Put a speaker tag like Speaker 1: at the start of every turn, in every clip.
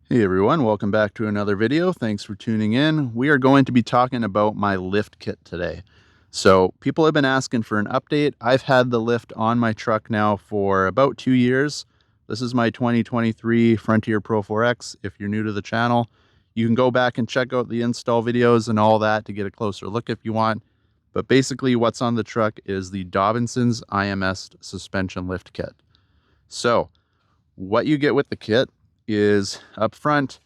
Speaker 1: Hey everyone, welcome back to another video. Thanks for tuning in. We are going to be talking about my lift kit today. So people have been asking for an update. I've had the lift on my truck now for about 2 years. This is my 2023 Frontier Pro 4X. If you're new to the channel, you can go back and check out the install videos and all that to get a closer look if you want. But basically what's on the truck is the Dobinsons IMS suspension lift kit. So what you get with the kit is up front,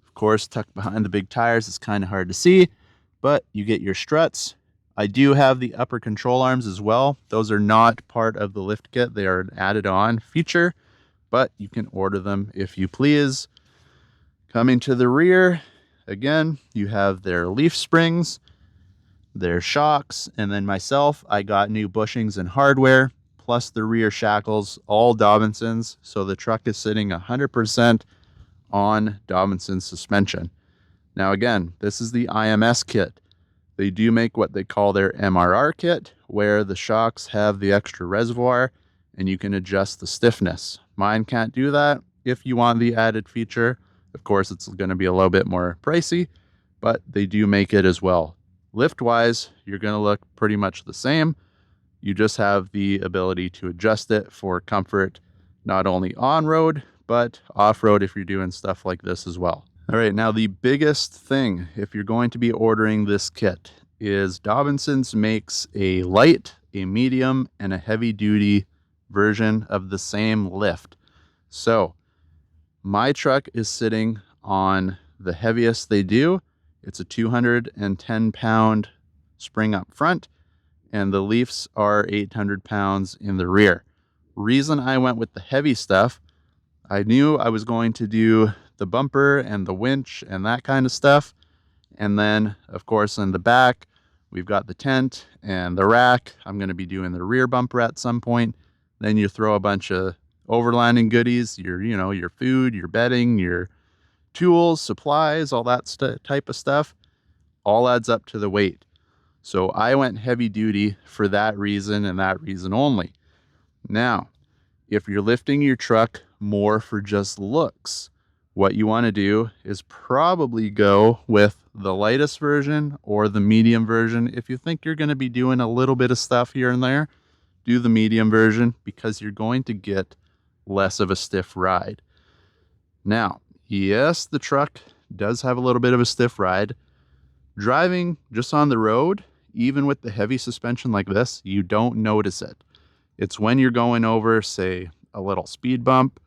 Speaker 1: of course, tucked behind the big tires. It's kind of hard to see, but you get your struts. I do have the upper control arms as well. Those are not part of the lift kit. They are an added on feature, but you can order them if you please. Coming to the rear, again, you have their leaf springs, their shocks, and then myself, I got new bushings and hardware, plus the rear shackles, all Dobinsons. So the truck is sitting 100% on Dobinson suspension. Now again, this is the IMS kit. They do make what they call their MRR kit, where the shocks have the extra reservoir and you can adjust the stiffness. Mine can't do that. If you want the added feature, of course, it's going to be a little bit more pricey, but they do make it as well. Lift-wise, you're going to look pretty much the same. You just have the ability to adjust it for comfort, not only on-road, but off-road if you're doing stuff like this as well. All right, now the biggest thing, if you're going to be ordering this kit, is Dobinsons makes a light, a medium, and a heavy-duty version of the same lift. So my truck is sitting on the heaviest they do. It's a 210-pound spring up front, and the leafs are 800 pounds in the rear. Reason I went with the heavy stuff, I knew I was going to do the bumper and the winch and that kind of stuff. And then, of course, in the back, we've got the tent and the rack. I'm going to be doing the rear bumper at some point. Then you throw a bunch of overlanding goodies, your food, your bedding, your tools, supplies, all that type of stuff. All adds up to the weight. So I went heavy duty for that reason and that reason only. Now, if you're lifting your truck more for just looks, what you want to do is probably go with the lightest version or the medium version. If you think you're going to be doing a little bit of stuff here and there, do the medium version because you're going to get less of a stiff ride. Now, yes, the truck does have a little bit of a stiff ride. Driving just on the road, even with the heavy suspension like this, you don't notice it. It's when you're going over, say, a little speed bump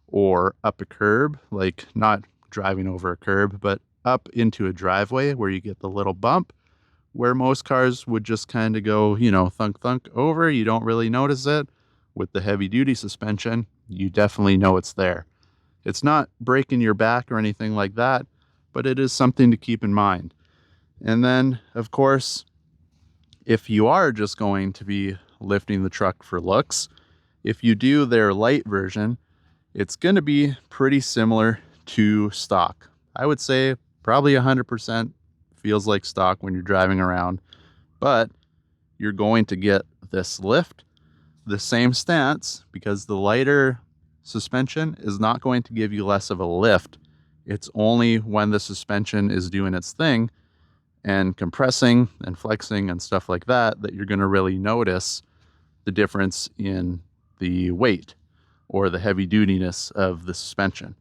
Speaker 1: or up a curb, like not driving over a curb, but up into a driveway where you get the little bump, where most cars would just kind of go, thunk, thunk over. You don't really notice it. With the heavy duty suspension, you definitely know it's there. It's not breaking your back or anything like that, but it is something to keep in mind. And then, of course, if you are just going to be lifting the truck for looks, if you do their light version, it's going to be pretty similar to stock. I would say probably 100% feels like stock when you're driving around, but you're going to get this lift, the same stance, because the lighter suspension is not going to give you less of a lift. It's only when the suspension is doing its thing and compressing and flexing and stuff like that, that you're going to really notice the difference in the weight or the heavy dutiness of the suspension.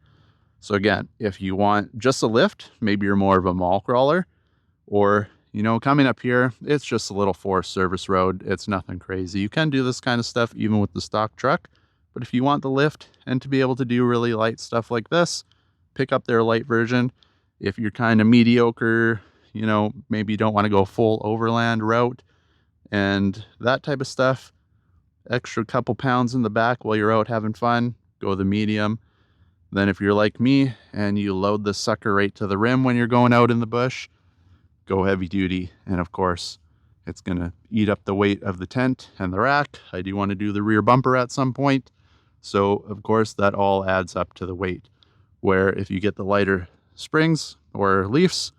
Speaker 1: So again, if you want just a lift, maybe you're more of a mall crawler, or, coming up here, it's just a little forest service road. It's nothing crazy. You can do this kind of stuff even with the stock truck, but if you want the lift and to be able to do really light stuff like this, pick up their light version. If you're kind of mediocre, maybe you don't want to go full overland route and that type of stuff, extra couple pounds in the back while you're out having fun, go the medium. Then if you're like me and you load the sucker right to the rim when you're going out in the bush, go heavy duty. And of course, it's going to eat up the weight of the tent and the rack. I do want to do the rear bumper at some point. So of course, that all adds up to the weight. Where if you get the lighter springs or leafs,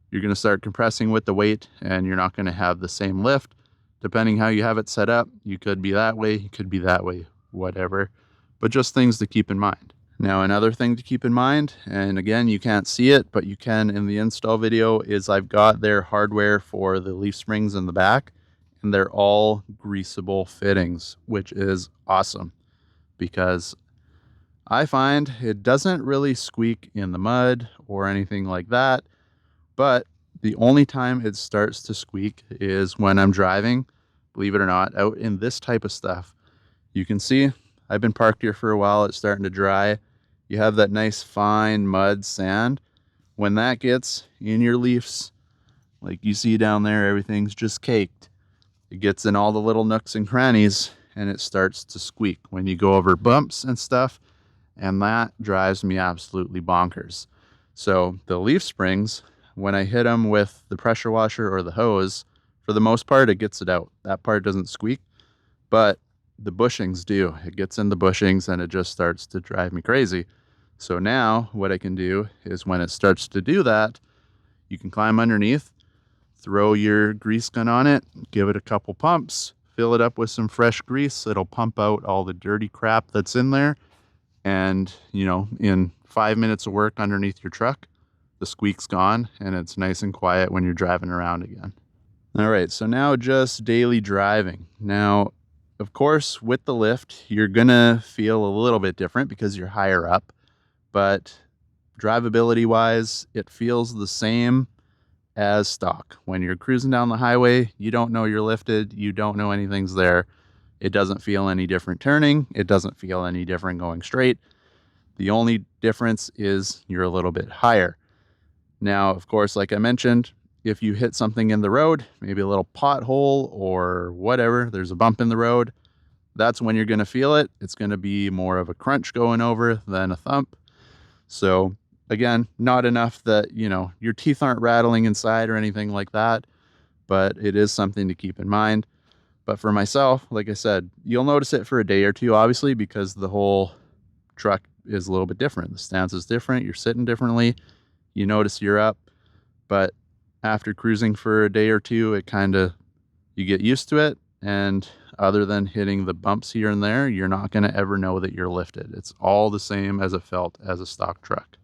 Speaker 1: you're going to start compressing with the weight and you're not going to have the same lift. Depending how you have it set up, you could be that way, you could be that way, whatever. But just things to keep in mind. Now, another thing to keep in mind, and again, you can't see it, but you can in the install video, is I've got their hardware for the leaf springs in the back, and they're all greasable fittings, which is awesome because I find it doesn't really squeak in the mud or anything like that, but the only time it starts to squeak is when I'm driving, believe it or not, out in this type of stuff. You can see I've been parked here for a while. It's starting to dry. You have that nice fine mud sand. When that gets in your leaves, like you see down there, everything's just caked. It gets in all the little nooks and crannies and it starts to squeak when you go over bumps and stuff. And that drives me absolutely bonkers. So the leaf springs, when I hit them with the pressure washer or the hose, for the most part, it gets it out. That part doesn't squeak, but the bushings do. It gets in the bushings and it just starts to drive me crazy. So now what I can do is when it starts to do that, you can climb underneath, throw your grease gun on it, give it a couple pumps, fill it up with some fresh grease. It'll pump out all the dirty crap that's in there. And, in 5 minutes of work underneath your truck, the squeak's gone and it's nice and quiet when you're driving around again. All right, so now just daily driving. Now, of course, with the lift, you're gonna feel a little bit different because you're higher up, but drivability wise, it feels the same as stock. When you're cruising down the highway, you don't know you're lifted, you don't know anything's there. It doesn't feel any different turning. It doesn't feel any different going straight. The only difference is you're a little bit higher. Now, of course, like I mentioned, if you hit something in the road, maybe a little pothole or whatever, there's a bump in the road, that's when you're going to feel it. It's going to be more of a crunch going over than a thump. So again, not enough that, your teeth aren't rattling inside or anything like that, but it is something to keep in mind. But for myself, like I said, you'll notice it for a day or two, obviously, because the whole truck is a little bit different. The stance is different. You're sitting differently. You notice you're up. But after cruising for a day or two, you get used to it. And other than hitting the bumps here and there, you're not going to ever know that you're lifted. It's all the same as it felt as a stock truck.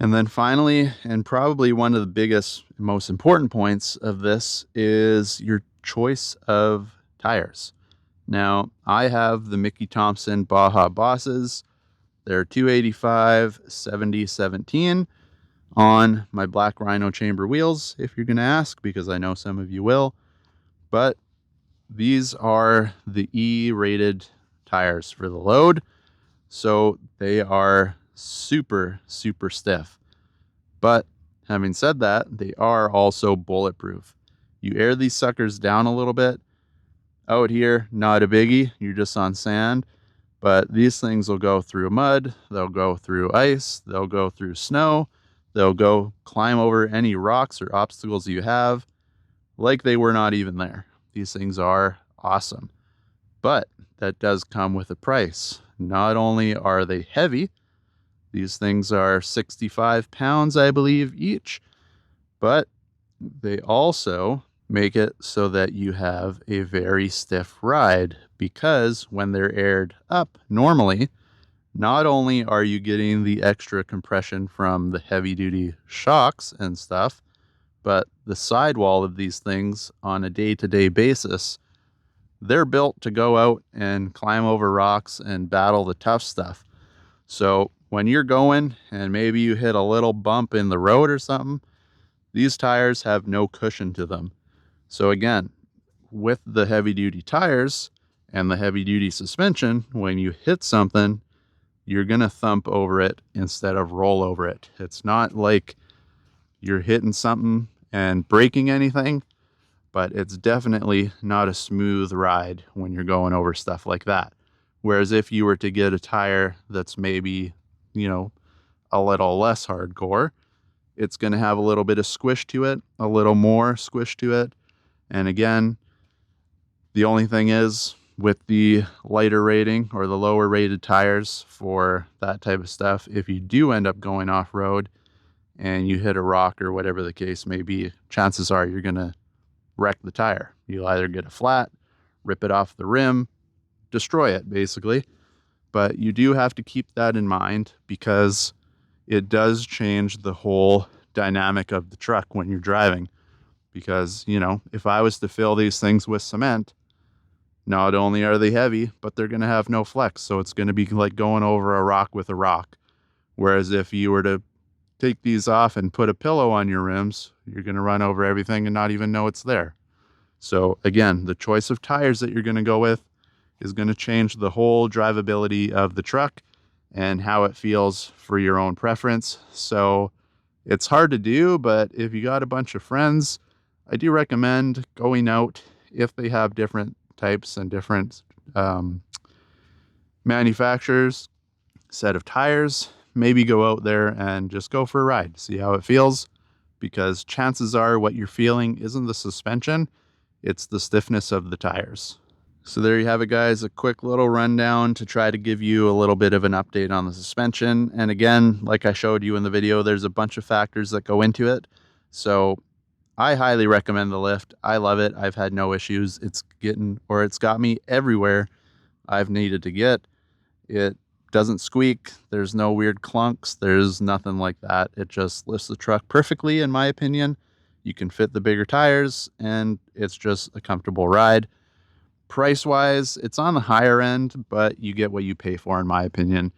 Speaker 1: And then finally, and probably one of the biggest, most important points of this is your choice of tires. Now, I have the Mickey Thompson Baja Bosses. They're 285 70/17 on my black Rhino chamber wheels, if you're going to ask, because I know some of you will. But these are the E-rated tires for the load. So they are super, super stiff. But having said that, they are also bulletproof. You air these suckers down a little bit. Out here, not a biggie. You're just on sand. But these things will go through mud. They'll go through ice. They'll go through snow. They'll go climb over any rocks or obstacles you have like they were not even there. These things are awesome. But that does come with a price. Not only are they heavy, these things are 65 pounds, I believe, each, but they also make it so that you have a very stiff ride, because when they're aired up normally, not only are you getting the extra compression from the heavy duty shocks and stuff, but the sidewall of these things on a day-to-day basis, they're built to go out and climb over rocks and battle the tough stuff. So when you're going and maybe you hit a little bump in the road or something, these tires have no cushion to them. So again, with the heavy duty tires and the heavy duty suspension, when you hit something, you're going to thump over it instead of roll over it. It's not like you're hitting something and breaking anything, but it's definitely not a smooth ride when you're going over stuff like that. Whereas if you were to get a tire that's maybe, a little less hardcore, it's going to have a little bit of squish to it, a little more squish to it. And again, the only thing is with the lighter rating or the lower rated tires for that type of stuff, if you do end up going off road and you hit a rock or whatever the case may be, chances are you're going to wreck the tire. You'll either get a flat, rip it off the rim, destroy it basically. but you do have to keep that in mind because it does change the whole dynamic of the truck when you're driving. Because, you know, if I was to fill these things with cement, not only are they heavy, but they're going to have no flex. So it's going to be like going over a rock with a rock. Whereas if you were to take these off and put a pillow on your rims, you're going to run over everything and not even know it's there. So again, the choice of tires that you're going to go with is going to change the whole drivability of the truck and how it feels for your own preference. So it's hard to do, but if you got a bunch of friends, I do recommend going out if they have different types and different manufacturers, set of tires. Maybe go out there and just go for a ride, see how it feels, because chances are what you're feeling isn't the suspension, it's the stiffness of the tires. So there you have it, guys, a quick little rundown to try to give you a little bit of an update on the suspension. And again, like I showed you in the video, there's a bunch of factors that go into it. So I highly recommend the lift. I love it. I've had no issues. It's got me everywhere I've needed to get. It doesn't squeak. There's no weird clunks. There's nothing like that. It just lifts the truck perfectly, in my opinion. You can fit the bigger tires, and it's just a comfortable ride. Price-wise, it's on the higher end, but you get what you pay for, in my opinion.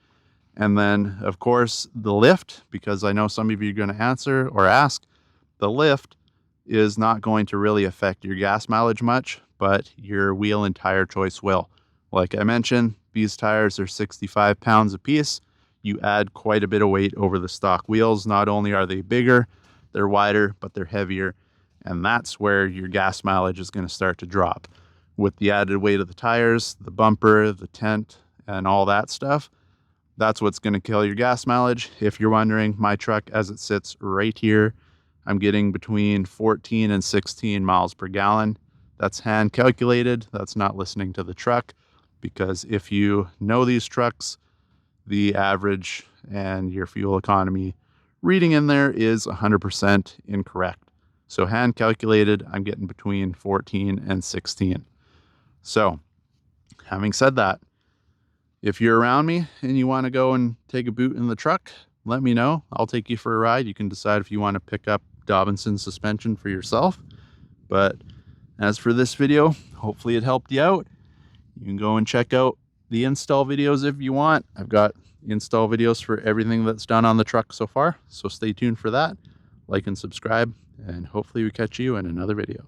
Speaker 1: And then, of course, the lift, because I know some of you are going to answer or ask, the lift is not going to really affect your gas mileage much, but your wheel and tire choice will. Like I mentioned, these tires are 65 pounds a piece. You add quite a bit of weight over the stock wheels. Not only are they bigger, they're wider, but they're heavier. And that's where your gas mileage is going to start to drop. With the added weight of the tires, the bumper, the tent, and all that stuff, that's what's going to kill your gas mileage. If you're wondering, my truck, as it sits right here, I'm getting between 14 and 16 miles per gallon. That's hand calculated. That's not listening to the truck, because if you know these trucks, the average and your fuel economy reading in there is 100% incorrect. So hand calculated, I'm getting between 14 and 16. So having said that, if you're around me and you want to go and take a boot in the truck, let me know. I'll take you for a ride. You can decide if you want to pick up Dobinsons suspension for yourself. But as for this video, hopefully it helped you out. You can go and check out the install videos if you want. I've got install videos for everything that's done on the truck so far. So stay tuned for that. Like and subscribe, and hopefully we catch you in another video.